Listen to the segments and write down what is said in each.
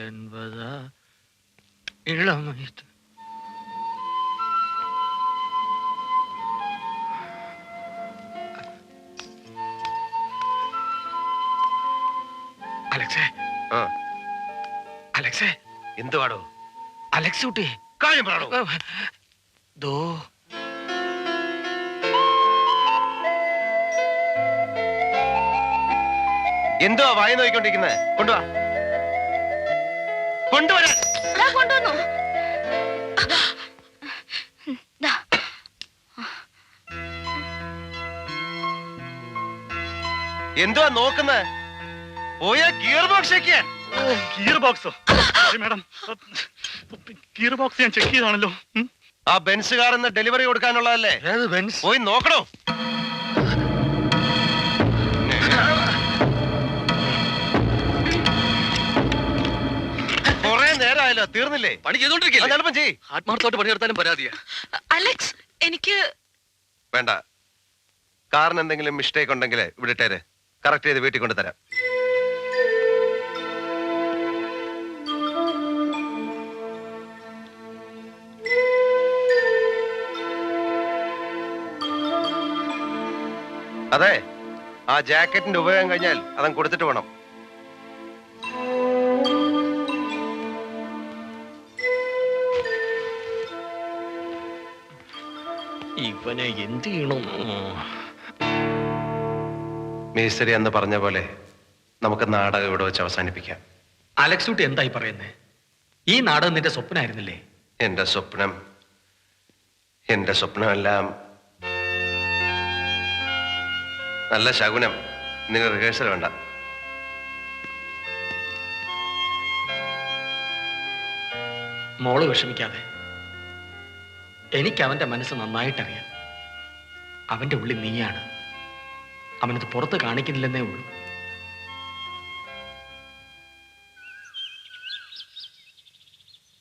என்பதா இளமைத்து അലക്സേ അലക്സേ എന്തുവാടോ? അലക്സ് കുട്ടി കാര്യം പറയണോ? ദോ എന്തുവാ വായ നോക്കിക്കൊണ്ടിരിക്കുന്നത്? കൊണ്ടുവാ, കൊണ്ടുവരാ. കൊണ്ടുവന്നു. എന്തുവാ നോക്കുന്നത്? പോയ ഗിയർ ബോക്സ് ചെക്ക്. ഗിയർ ബോക്സോ? മാഡം, ഗിയർ ബോക്സ് ഞാൻ ചെക്ക് ചെയ്താണല്ലോ. ആ ബെൻസ് കാറിന്ന് ഡെലിവറി കൊടുക്കാനുള്ളതല്ലേ? പോയി നോക്കണോ? കൊറേ നേരമായല്ലോ, തീർന്നില്ലേ? പണി ചെയ്തോണ്ടിരിക്കില്ല. ചിലപ്പം ചെയ്. ആത്മാർത്ഥമായിട്ട് പണിയെടുത്താലും പരാതിയാ. അലക്സ്, എനിക്ക് വേണ്ട. കാറിന് എന്തെങ്കിലും മിസ്റ്റേക്ക് ഉണ്ടെങ്കിൽ ഇവിടെ ഇട്ടേര്, കറക്റ്റ് ചെയ്ത് വീട്ടിൽ കൊണ്ടുതരാം. അതെ, ആ ജാക്കറ്റിന്റെ ഉപയോഗം കഴിഞ്ഞാൽ അതങ്ങ് കൊടുത്തിട്ട് വേണം. ഇവനെ എന്ത് ചെയ്യണം? മേസ്തിരി എന്ന് പറഞ്ഞ പോലെ നമുക്ക് നാടകം ഇവിടെ വെച്ച് അവസാനിപ്പിക്കാം. അലക്സ് കുട്ടി എന്തായി പറയുന്നേ? ഈ നാടകം നിന്റെ സ്വപ്നമായിരുന്നില്ലേ? എന്റെ സ്വപ്നമെല്ലാം നല്ല ശകുനം. നിങ്ങൾ റിഹേഴ്സൽ വേണ്ട. മോള് വിഷമിക്കാതെ. എനിക്ക് അവന്റെ മനസ്സ് നന്നായിട്ടറിയാം. അവന്റെ ഉള്ളിൽ നീയാണ്. അവനത് പുറത്ത് കാണിക്കുന്നില്ലെന്നേ ഉള്ളൂ.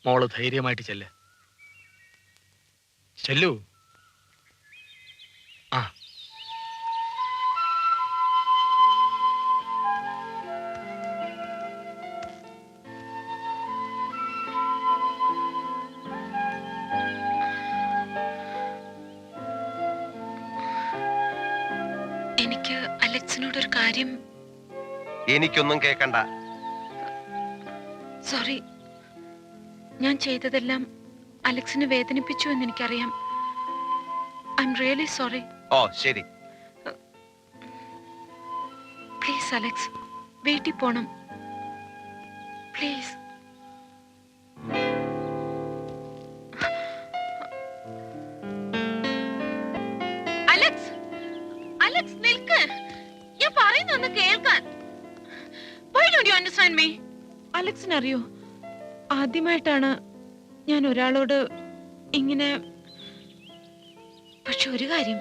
മോള് ധൈര്യമായിട്ട് ചെല്ലു. ആ, എനിക്ക് അലക്സിനോടൊരു കാര്യം. എനിക്കൊന്നും കേൾക്കണ്ട. സോറി, ഞാൻ ചെയ്തതെല്ലാം അലക്സിനെ വേദനിപ്പിച്ചു എന്ന് എനിക്കറിയാം. I am really sorry. ഓ ശരി. പ്ലീസ് അലക്സ്, വീട്ടിൽ പോണം പ്ലീസ്. അലക്സ്, അലക്സ് നിൽക്ക്, ഞാൻ പറയുന്നൊന്ന് കേൾക്കാൻ. Why don't you understand me? അലക്സിന് അറിയോ, ആദ്യമായിട്ടാണ് ഞാൻ ഒരാളോട് ഇങ്ങനെ. പക്ഷെ ഒരു കാര്യം,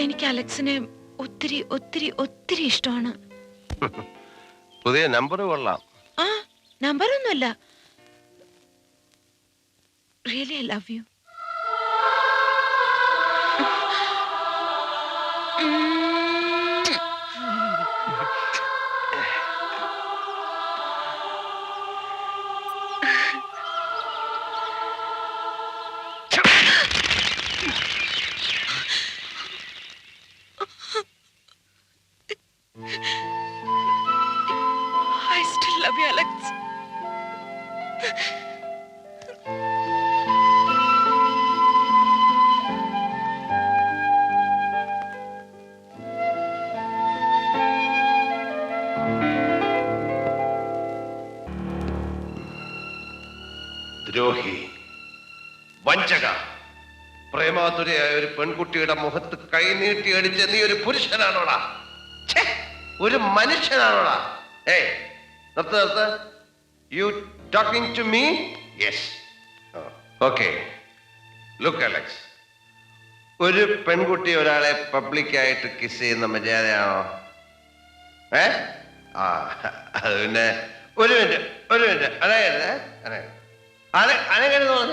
എനിക്ക് അലക്സിനെ ഒത്തിരി ഒത്തിരി ഒത്തിരി ഇഷ്ടമാണ്. പുതിയ നമ്പർ കൊള്ളാം. ആ, നമ്പറൊന്നുമല്ല, really I love you. I still love you, Alex. ദ്രോഹി, വഞ്ചക, പ്രേമാതുരയായ ഒരു പെൺകുട്ടിയുടെ മുഖത്ത് കൈനീട്ടി അടിച്ച നീ ഒരു പുരുഷനാണോടാ? ഒരു മനുഷ്യനാണോടാ? നിർത്ത്. You talking to me? Yes. Okay. Look Alex, ഒരു പെൺകുട്ടി ഒരാളെ പബ്ലിക്കായിട്ട് കിസ് ചെയ്യുന്ന മര്യാദയാണോ? അത് പിന്നെ ഒരു മിനിറ്റ് അനങ്ങനെ പറഞ്ഞ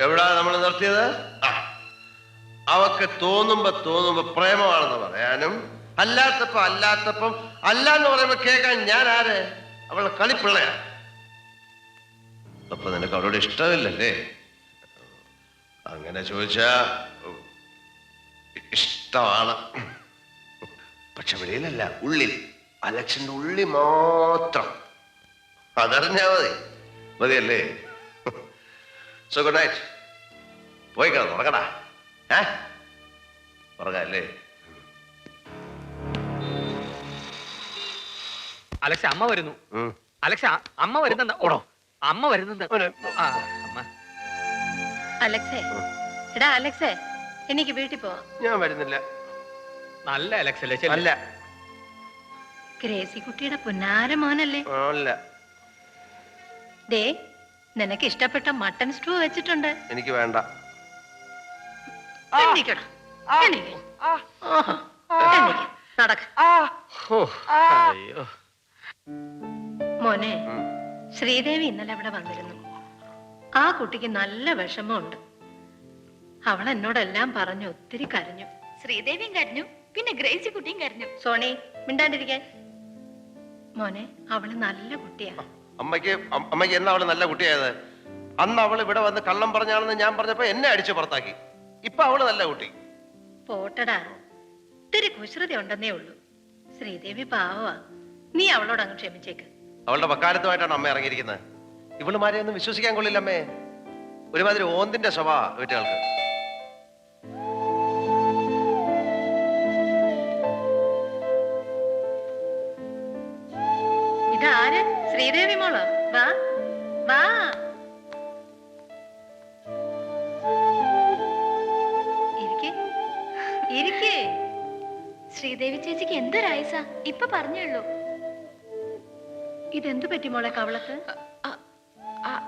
എവിടാ നമ്മൾ നിർത്തിയത്? അവക്ക് തോന്നുമ്പോ പ്രേമമാണെന്ന് പറയാനും അല്ലാത്തപ്പം അല്ലാന്ന് പറയുമ്പോ കേൾക്കാൻ ഞാൻ ആര്? അവളെ കളിപ്പിള്ളയാ. അപ്പൊ നിനക്ക് അവളോട് ഇഷ്ടമില്ലല്ലേ? അങ്ങനെ ചോദിച്ചാ ഇഷ്ടമാണ്. പക്ഷെ വെളിയിലല്ല, ഉള്ളിൽ. അലക്ഷന്റെ ഉള്ളിൽ മാത്രം. അതറിഞ്ഞാ മതിയല്ലേ? So good night. പോയി കിടന്നു ഉറങ്ങടാ. ഉറങ്ങല്ലേ? അലക്സ അമ്മ വരുന്നു. അലക്സ അമ്മ വരുന്നുണ്ട്. ഓടോ, അമ്മ വരുന്നുണ്ട്. അമ്മ. അലക്സേ, എടാ അലക്സേ, എനിക്ക് വീട്ടിൽ പോവാം. ഞാൻ വരുന്നില്ല. നല്ല അലക്സ് അല്ലേ? അല്ല. ഗ്രേസി കുട്ടിയുടെ പുന്നാര മോനല്ലേ? അല്ല. ദേ, നിനക്ക് ഇഷ്ടപ്പെട്ട മട്ടൺ സ്റ്റൂ വെച്ചിട്ടുണ്ട്. എനിക്ക് വേണ്ട. എണീക്കടാ, എണീക്ക്. ഓഹോ, എണീക്ക്, നടക്ക്. അയ്യോ. മോനെ, ശ്രീദേവി ഇന്നലെ അവിടെ വന്നിരുന്നു. ആ കുട്ടിക്ക് നല്ല വിഷമമുണ്ട്. അവൾ എന്നോടെല്ലാം പറഞ്ഞു, ഒത്തിരി കരഞ്ഞു. ശ്രീദേവിയും കരഞ്ഞു, പിന്നെ ഗ്രേസി കുട്ടിയും കരഞ്ഞു. സോണി, മിണ്ടാണ്ടിരിക്കാൻ. മോനെ, അവള് നല്ല കുട്ടിയാ. അമ്മയ്ക്ക് എന്നാ അവള് നല്ല കുട്ടിയായത്? അന്ന് അവൾ ഇവിടെ വന്ന് കള്ളം പറഞ്ഞാണെന്ന് ഞാൻ പറഞ്ഞപ്പോ എന്നെ അടിച്ചു പുറത്താക്കി. ഇപ്പൊ അവള് നല്ല കുട്ടി. പോട്ടടാ, ഇത്തിരി കുശ്രുതി ഉണ്ടെന്നേ ഉള്ളൂ. ശ്രീദേവി പാവമാ, നീ അവളോട് അങ്ങ് ക്ഷമിച്ചേക്ക്. അവളുടെ വക്കാലത്തുമായിട്ടാണ് അമ്മ ഇറങ്ങിയിരിക്കുന്നത്. ഇവളുമാരെ ഒന്നും വിശ്വസിക്കാൻ കൊള്ളില്ല അമ്മേ. ഒരുമാതിരി ഓന്തിന്റെ സ്വഭാവ വീട്ടുകൾക്ക്. ഇതാര്? ശ്രീദേവി മോളോ? വാ വാ. ഇരിക്കേ. ശ്രീദേവി ചേച്ചിക്ക് എന്തൊരായസ ഇപ്പൊ പറഞ്ഞുള്ളൂ. ഇതെന്തു പറ്റി മോളെ കവളത്ത്?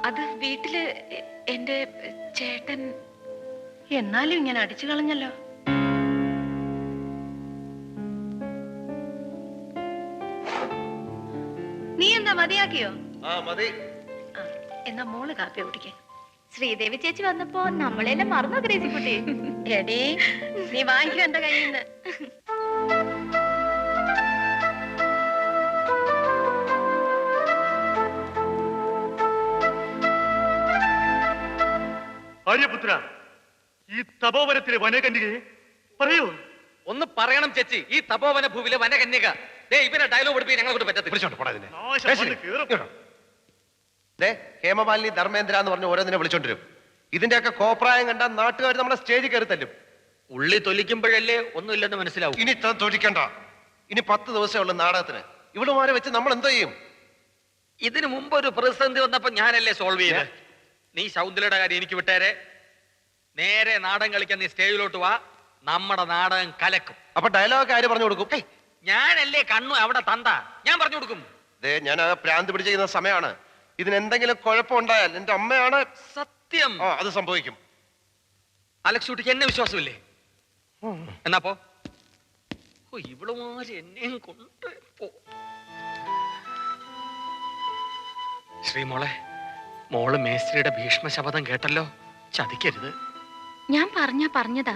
അത് വീട്ടില് എന്റെ ചേട്ടൻ. എന്നാലും ഇങ്ങനെ അടിച്ചു കളഞ്ഞല്ലോ. നീ എന്താ മതിയാക്കിയോ? മതി. എന്നാ മോള് കാപ്പി കുടിക്കേ. ശ്രീദേവി ചേച്ചി വന്നപ്പോ നമ്മളെല്ലാം മറന്നോ ഗ്രേസി കുട്ടി? എടീ, നീ വാങ്ങിക്കോ എന്റെ കയ്യിൽ നിന്ന്. ആര്യപുത്ര, ഈ തപോവനത്തിലെ വനകന്യകയെ പറയൂ. ഒന്ന് പറയണം ചേച്ചി. ഈ തപോവന ഭൂവിലെ വനകന്യക. ഇവരെ ഡയലോഗ് പഠിപ്പിക്കാൻ ഞങ്ങളെ കൊണ്ട് പറ്റത്തില്ല. ഹേമമാലിനി ധർമ്മേന്ദ്ര എന്ന് പറഞ്ഞ് ഓരോന്നിനെ വിളിച്ചോണ്ടിരും. ഇതിന്റെയൊക്കെ കോപ്രായം കണ്ട നാട്ടുകാർ നമ്മളെ സ്റ്റേജിൽ കയറി തല്ലും. ഉള്ളി തൊലിക്കുമ്പോഴല്ലേ ഒന്നുമില്ലെന്ന് മനസ്സിലാവും. ഇനി തൊഴിക്കണ്ട. ഇനി 10 ദിവസമേ ഉള്ളൂ നാടകത്തിന്. ഇവളുമാരെ വെച്ച് നമ്മൾ എന്തോ ചെയ്യും? ഇതിനു മുമ്പ് ഒരു പ്രതിസന്ധി വന്നപ്പോ ഞാനല്ലേ സോൾവ് ചെയ്ത്. നീ ശൗന്ദര്യയുടെ കാര്യം എനിക്ക് വിട്ടേരെ. നേരെ നാടകം കളിക്കാൻ നീ സ്റ്റേജിലോട്ട് വാ. നമ്മുടെ നാടകം കലക്കും. അപ്പൊ ഡയലോഗ് ആര് പറഞ്ഞു കൊടുക്കും? ഞാനല്ലേ കണ്ണു അവിടെ തന്ത, ഞാൻ പറഞ്ഞു കൊടുക്കും. ഞാൻ പ്രാന്ത് പിടിച്ചിരിക്കുന്ന സമയമാണ്. ഇതിനെന്തെങ്കിലും കുഴപ്പമുണ്ടായാൽ എന്റെ അമ്മയാണ് സത്യം. അത് സംഭവിക്കും. അലക്സ് കുട്ടിക്ക് എന്നെ വിശ്വാസമില്ലേ? എന്നാ പോ. ഇവളുമാര് എന്നെയും കൊണ്ട് പോ. ശ്രീമോളെ, മോള് മേസ്ത്രിയുടെ ഭീഷ്മ ശപഥം കേട്ടല്ലോ. ചതിക്കരുത്. ഞാൻ പറഞ്ഞതാ.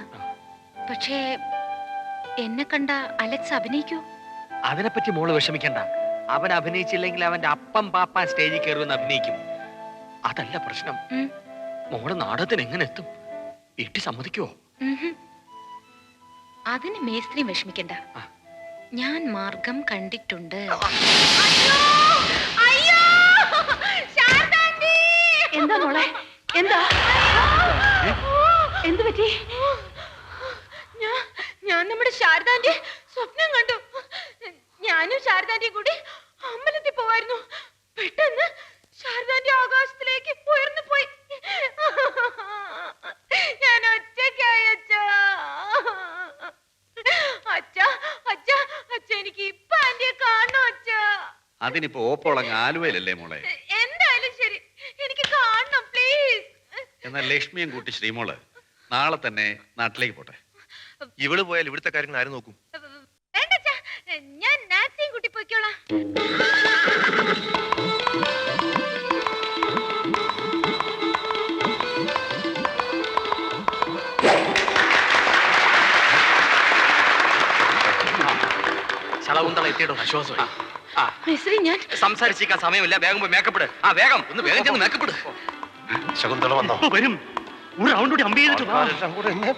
പക്ഷേ എന്നെ കണ്ട അലക്സ് അഭിനയിക്കൂ? അതിനെപ്പറ്റി മോള് വിഷമിക്കണ്ട. അവൻ അഭിനയിച്ചില്ലെങ്കിൽ അവന്റെ അപ്പം പാപ്പാൻ സ്റ്റേജിൽ കയറുമെന്ന് അഭിനയിക്കും. അതല്ല പ്രശ്നം. മോള് നാടകത്തിന് എങ്ങനെ എത്തും? വീട്ടിൽ സമ്മതിക്കുവോ? അതിന് മേസ്ത്രിയും വിഷമിക്കണ്ട. ഞാൻ മാർഗം കണ്ടിട്ടുണ്ട്. എന്താ മോളെ? എന്താ? എന്തു പറ്റി? ഞാൻ നമ്മുടെ ശാരദാന്റെ സ്വപ്നം കണ്ടു. ഞാനും ശാരദാന്റെയും കൂടി അമ്പലത്തിൽ പോവായിരുന്നു. പെട്ടെന്ന് ശാരദാന്റെ ആകാശത്തിലേക്ക് ഉയർന്നു പോയി. ഞാൻ ഒറ്റയ്ക്കായി. അച്ഛ എനിക്ക് ഇപ്പൊ ആന്റിയെ കാണണോ അച്ഛ? അതിനിപ്പോ ഓപ്പോളങ്ങ് ആലുവയിലല്ലേ മോളെ? എന്തായാലും ശരി, എനിക്ക് കാണണം പ്ലീസ്. എന്നാൽ ലക്ഷ്മിയും കൂട്ടി ശ്രീമോള് നാളെ തന്നെ നാട്ടിലേക്ക് പോട്ടെ. ഇവള് പോയാൽ ഇവിടുത്തെ കാര്യങ്ങൾ ആര് നോക്കും? വേണ്ട അച്ഛാ, ഞാൻ നാൻസിയും കൂട്ടി പോയിക്കോളാം. ശകുന്തള എത്തിയിട്ടോ ആശ്വാസമായി. ആ മിസ്രി ഞാൻ സംസാരിച്ചിരിക്കാൻ സമയമില്ല, വേഗം പോയി മേക്കപ്പെട്. ആ വേഗം ഒന്ന് വേഗം ചെന്ന് മേക്കപ്പെട്. ശകുന്തള വന്നോ? ഇപ്പൊ വരും. ഒരു റൗണ്ട് കൂടി അമ്പ് ചെയ്തിട്ട് വാ. എല്ലാം കൂടെ എന്നെ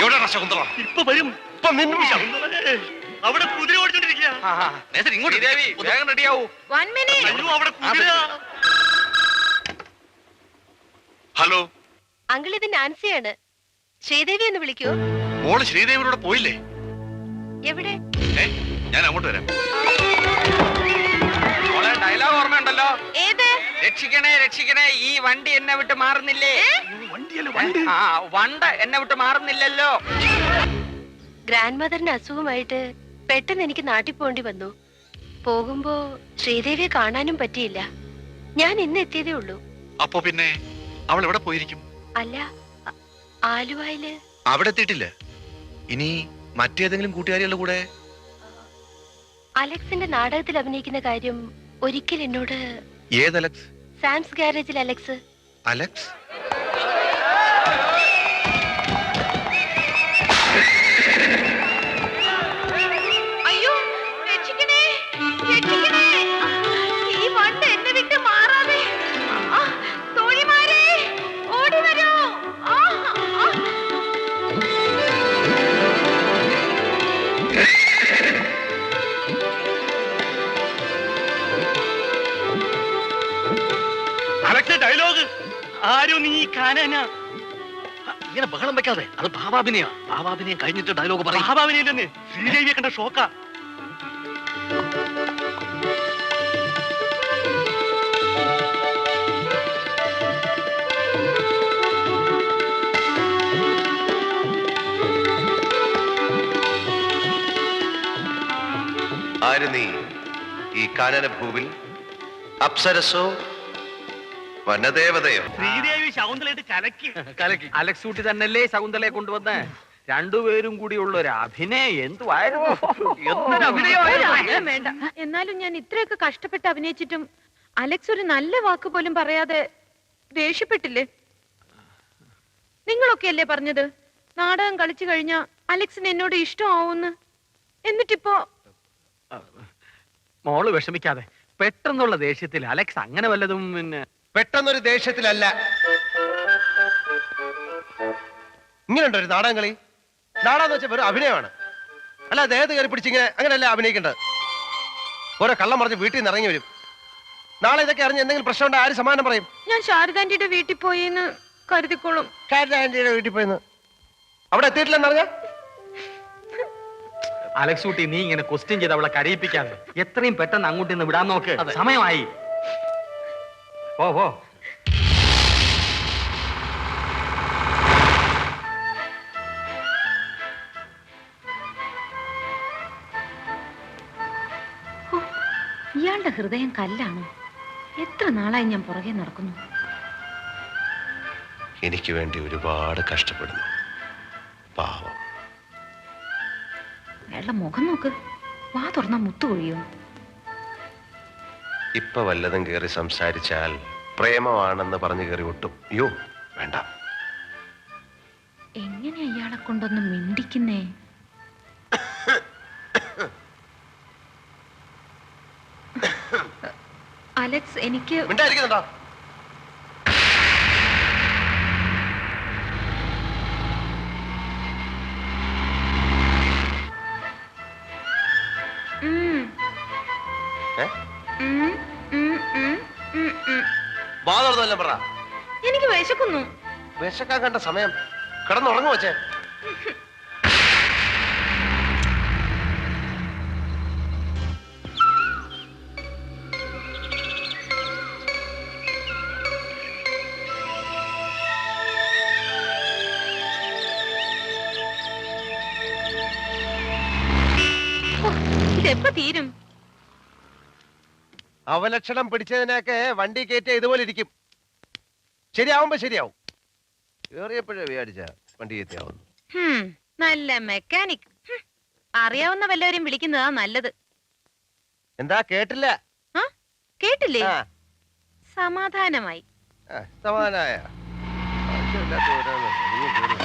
എവിടെയാണ് ശകുന്തള? ഇപ്പൊ വരും. ഇപ്പൊ നിന്നും ശകുന്തളേ, അവിടെ കുതിര ഓടിച്ചോണ്ടിരിക്കുക. ഇങ്ങോട്ട് ദേവി വേഗം റെഡിയാവൂ. 1 minute. അയ്യോ, അവിടെ കുതിര. ഹലോ, അങ്കിൾ ഇത് നാൻസിയാണ്. ശ്രീദേവി എന്ന് വിളിക്കൂ. മോള് ശ്രീദേവിയോടെ പോയില്ലേ? എവിടെ? ഞാൻ അങ്ങോട്ട് വരാം. ഡയലോഗ് ഓർമ്മയുണ്ടല്ലോ? ഏത്? രക്ഷിക്കണേ രക്ഷിക്കണേ, ഈ വണ്ടി എന്നെ വിട്ട് മാറുന്നില്ലേ? വണ്ടിയല്ല, വണ്ടി. ആ വണ്ട എന്നെ വിട്ട് മാറുന്നില്ലല്ലോ. ഗ്രാൻഡ് മദറിന്റെ അസുഖമായിട്ട് പെട്ടെന്ന് എനിക്ക് നാട്ടിൽ പോകേണ്ടി വന്നു. പോകുമ്പോ ശ്രീദേവിയെ കാണാനും പറ്റിയില്ല. ഞാൻ ഇന്ന് എത്തിയതേ ഉള്ളൂ. അപ്പോ പിന്നെ അവൾ എവിടെ പോയിരിക്കും? അല്ല, ആലുവായില്. അവിടെ എത്തിയിട്ടില്ല. ഇനി മറ്റേതെങ്കിലും കൂട്ടുകാരികളുടെ കൂടെ? അലക്സിന്റെ നാടകത്തിൽ അഭിനയിക്കുന്ന കാര്യം ഒരിക്കൽ എന്നോട്. ഏത് അലക്സ്? സാംസ് ഗാരേജിൽ അലക്സ്. അലക്സ്? അയ്യോ രക്ഷിക്കണേ രക്ഷിക്കണേ, ഈ വണ്ട് എന്നെ വിട്ട് മാറാതെ. തോഴിമാരെ ഓടി വരൂ. Alexa dialogue. ആരോ നീ കാനന. ഇങ്ങനെ ബഹളം വെക്കാതെ, അത് ഭാവാഭിനയ. ഭാവാഭിനയം കഴിഞ്ഞിട്ട് ഡയലോഗ് പറയും. മഹാഭാവനയില്ലെന്ന് ശ്രീദേവിയെ കണ്ട ഷോക്കാ. ആര് നീ? ഈ കാനന ഭൂവിൽ അപ്സരസോ വനദേവതയോ? ശ്രീദേവി ശകുന്തളയായിട്ട് കലക്കി. കലക്കി. അലക്സ് കുട്ടി തന്നെയല്ലേ ശകുന്തളയെ കൊണ്ടുവന്ന്? രണ്ടുപേരും കൂടിയുള്ള ഒരു അഭിനയം എന്തുവായിരുന്നു? എന്തൊരു അഭിനയമായിരുന്നു. വേണ്ട. എന്നാലും ഞാൻ ഇത്രയൊക്കെ കഷ്ടപ്പെട്ട് അഭിനയിച്ചിട്ടും അലക്സ് ഒരു നല്ല വാക്ക് പോലും പറയാതെ ദേഷ്യപ്പെട്ടില്ലേ? നിങ്ങളൊക്കെയല്ലേ പറഞ്ഞത് നാടകം കളിച്ചു കഴിഞ്ഞാ അലക്സിന് എന്നോട് ഇഷ്ടമാവൂന്ന്? എന്നിട്ടിപ്പോ മോള് വിഷമിക്കാതെ. പെട്ടെന്നുള്ള ദേഷ്യത്തിൽ അലക്സ് അങ്ങനെ വല്ലതും പിന്നെ പെട്ടെന്നൊരു ദേഷ്യത്തിലല്ല. ഇങ്ങനെയുണ്ടോ ഒരു നാടകം കളി? നാടകം എന്ന് വെച്ചാൽ ഒരു അഭിനയമാണ്. അല്ല ദേഹത്ത് കയറി പിടിച്ചിങ്ങനെ അങ്ങനെയല്ല അഭിനയിക്കേണ്ടത്. ഓരോ കള്ളം പറഞ്ഞ് വീട്ടിൽ നിന്ന് ഇറങ്ങി വരും. നാളെ ഇതൊക്കെ അറിഞ്ഞ് എന്തെങ്കിലും പ്രശ്നം ഉണ്ടോ ആര് സമാധാനം പറയും? ഞാൻ ശാരദാന്റിയുടെ വീട്ടിൽ പോയിന്ന് കരുതിക്കോളും. ആന്റിയുടെ വീട്ടിൽ പോയിന്ന് അവിടെ എത്തിയിട്ടില്ലെന്നറിഞ്ഞ? അലക്സ് കുട്ടി, നീ ഇങ്ങനെ ക്വസ്റ്റ്യൻ ചെയ്ത് അവളെ കരയിപ്പിക്കാതെ എത്രയും പെട്ടെന്ന് അങ്ങോട്ട് നിന്ന് വിടാൻ നോക്ക്. സമയമായി. ഓ ഓ ഇയാളുടെ ഹൃദയം കല്ലാണോ? എത്ര നാളായി ഞാൻ പുറകെ നടക്കുന്നു. എനിക്ക് വേണ്ടി ഒരുപാട് കഷ്ടപ്പെടുന്നു പാവം. അയാളുടെ മുഖം നോക്ക്, വാ തുറന്നാ മുത്തു കൊഴിയോ? ഇപ്പൊ വല്ലതും കയറി സംസാരിച്ചാൽ പ്രേമമാണെന്ന് പറഞ്ഞു കയറി ഒട്ടും. അയ്യോ വേണ്ട. എങ്ങനെ അയാളെ കൊണ്ടൊന്ന് മിണ്ടിക്കുന്നേ? അലക്സ്, എനിക്ക് മിണ്ടായിരിക്കുന്നുണ്ടോ? വാതോർന്നല്ല പറ. എനിക്ക് വിശക്കുന്നു. വിശക്കാൻ കണ്ട സമയം കിടന്നുറങ്ങു വച്ചേ. ഇതെപ്പോ തീരും? അവലക്ഷണം പിടിച്ചതിനൊക്കെ വണ്ടി കയറ്റിയ ഇതുപോലെ ഇരിക്കും. ശരിയാവുമ്പോ ശരിയാവും. കേറിയപ്പോഴേ വിചാരിച്ച വണ്ടി കയറ്റിയാവുന്നു. നല്ല മെക്കാനിക്. അറിയാവുന്ന വല്ലവരും വിളിക്കുന്നതാ നല്ലത്. എന്താ കേട്ടില്ല? കേട്ടില്ലേ? ആ. സമാധാനമായി. സമാധാനായ ആവശ്യമില്ലാത്ത ഓരോന്ന്. നീ കേറ്.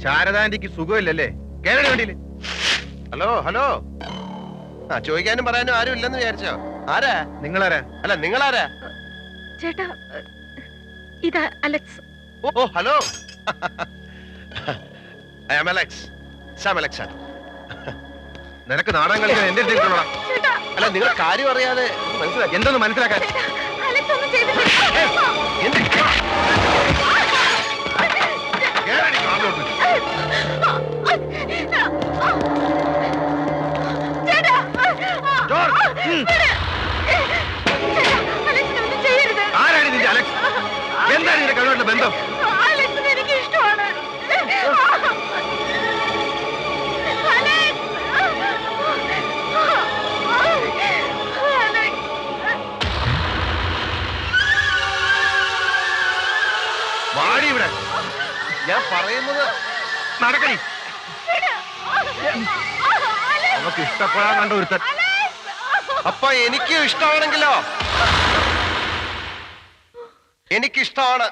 ശാരദാന്റിക്ക് സുഖമില്ലല്ലേ? കേരള വേണ്ടിയില്ലേ? ഹലോ ഹലോ, ആ ചോദിക്കാനും പറയാനും ആരും ഇല്ലെന്ന് വിചാരിച്ചോ? ആരാ നിങ്ങളാരാ? അല്ല നിങ്ങളാരാ? ചേട്ടാ, ഇതാ Alex. Oh hello, I am Alex, Sam Alexander. നിനക്ക് നാടകം കളിക്കാൻ എന്റെ അടുത്ത് ഇരിക്കണോടാ? ചേട്ടാ, അല്ല നിങ്ങൾ കാര്യം അറിയാതെ മനസ്സിലാക്കി. എന്തൊന്ന് മനസ്സിലാക്കാൻ? ചേട്ടാ, അലക്സ് ഒന്നും ചെയ്തിട്ടില്ല. കേറടി കാറിലോട്ട്. ചേട്ടാ, ജോർജ്, അലക്സിനെ ഒന്നും ചെയ്യരുത്. ആരാണ് നിന്റെ അലക്സ്? എന്താണ് നിന്റെ കഴിവുള്ള ബന്ധം? അലക്സിനെ എനിക്ക് ഇഷ്ടമാണ്. വാടി ഇവിടെ. ഞാൻ പറയുന്നത് നടക്കണി. നമുക്ക് ഇഷ്ടപ്പെടാൻ കണ്ട ഒരുത്തൻ. അപ്പൊ എനിക്കും ഇഷ്ടമാണെങ്കിലോ? എനിക്കിഷ്ടമാണ്.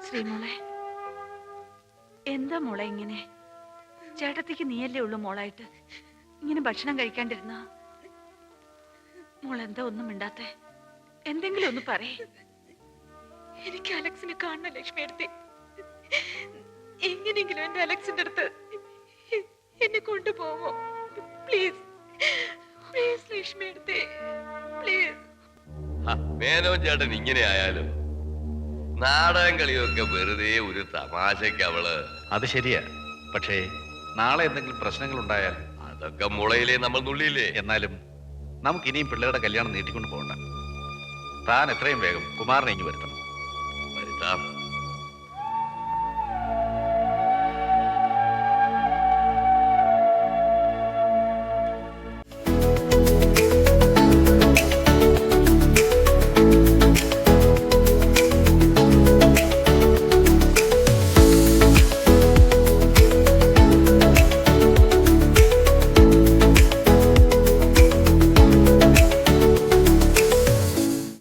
ശ്രീമോളെ, എന്താ മോളെ ഇങ്ങനെ? ചേട്ടത്തിക്ക് നീയല്ലേ ഉള്ളു മോളായിട്ട്. ഇങ്ങനെ ഭക്ഷണം കഴിക്കാണ്ടിരുന്ന മോൾ എന്താ ഒന്നും മിണ്ടാത്തെ? എന്തെങ്കിലും ഒന്ന് പറയേ. എനിക്ക് അലക്സിനെ കാണണം ലക്ഷ്മി എടുത്തി. എങ്ങനെയെങ്കിലും എന്റെ അലക്സിന്റെ അടുത്ത് എന്നെ കൊണ്ടുപോവോ? പ്ലീസ് പ്ലീസ് ലക്ഷ്മി എടുത്തി, പ്ലീസ്. മേനോ ചേട്ടൻ ഇങ്ങനെ ആയാലും നാടകം കളിയൊക്കെ വെറുതെ ഒരു തമാശക്ക് അവള്. അത് ശരിയാ. പക്ഷേ നാളെ എന്തെങ്കിലും പ്രശ്നങ്ങൾ ഉണ്ടായാൽ അതൊക്കെ മുളയിലേ നമ്മൾ നുള്ളിയില്ലേ. എന്നാലും നമുക്ക് ഇനിയും പിള്ളേരുടെ കല്യാണം നീട്ടിക്കൊണ്ട് പോകണ്ട. താൻ എത്രയും വേഗം കുമാരനെ ഇങ്ങ് വരുത്തണം. വരുത്താം.